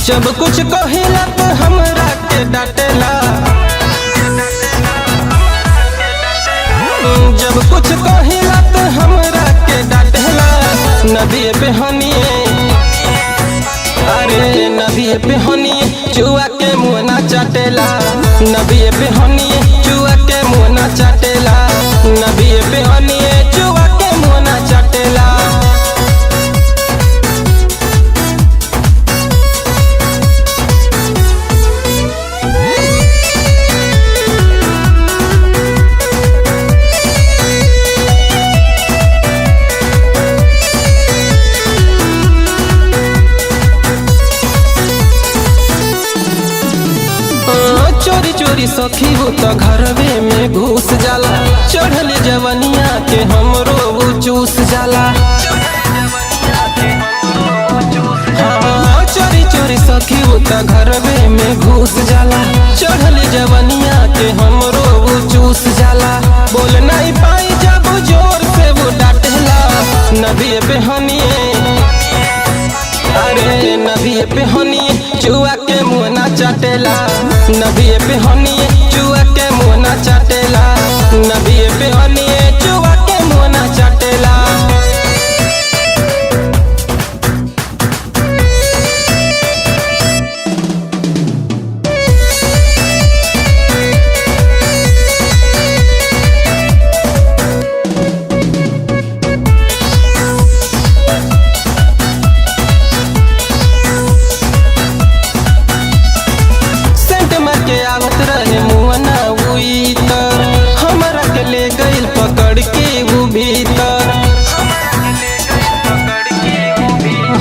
जब कुछ कहिला तो हमरा के डांटेला, जब कुछ कहिला तो हमरा के डांटेला। नदिए पे हनिए, अरे नदिए पे हनिए चुआ के मुँह ना चाटेला। नदिए पे हनिए चुआ के मुँह ना चाटेला। नदिए पे हनिए चुआ के मुँह ना चाटेला। चोरी चोरी सखी हो तो घरवे में घुस जाला। चढ़ल जवनिया के हमरो वो चूस जाला। हाँ, चोरी चोरी सखी हो तो घरवे में घुस जाला। चढ़ल जवनिया के हमरो वो चूस जाला। बोल नहीं पाई जब जोर से वो डांटेला। नदिए पे हनिए, अरे नदिए पे हनिए चुआ के मुँह ना चाटेला। नदिए पे हनिए चुआ के मुँह ना चाटेला। नदिए पे हनिए चुआ के मुँह ना चाटेला। के आवत रहे मुआना उई तर, हमरा के ले गइल पकड़ के वो भीतर।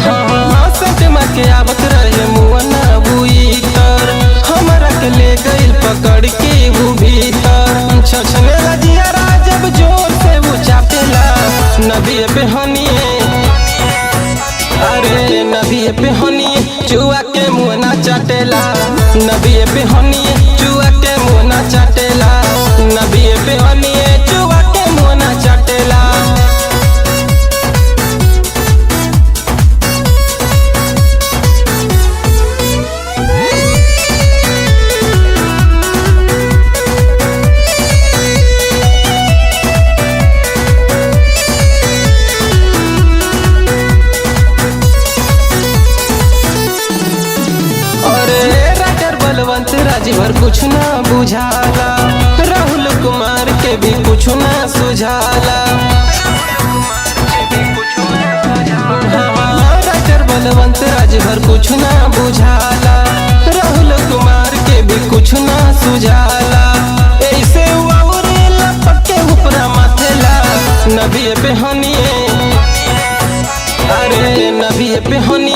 हाँ, सटमा के आवत रहे मुआना उई तर, हमरा के ले गइल पकड़ के वो भीतर। छछने लजियारा जब जोर से वो चापेला। नदिए पे हनिए, अरे नदिए पे हनिए चुआ के मुँह ना चाटेला। नदिए पे हनिए चुआ के मुँह ना चाटेला। नदिए पे हनिए चुआ के मुँह ना चाटेला। बलवंत राज भर कुछ ना बुझाला। राहुल कुमार के भी कुछ ना सुझाला। हाँ, राइटर बलवंत राज भर कुछ ना बुझाला। राहुल कुमार के भी कुछ ना सुझाला। ऐसे उड़ेला पक्के ऊपरा माथेला। नदिए पे हनिए, अरे नदिए पे हनिए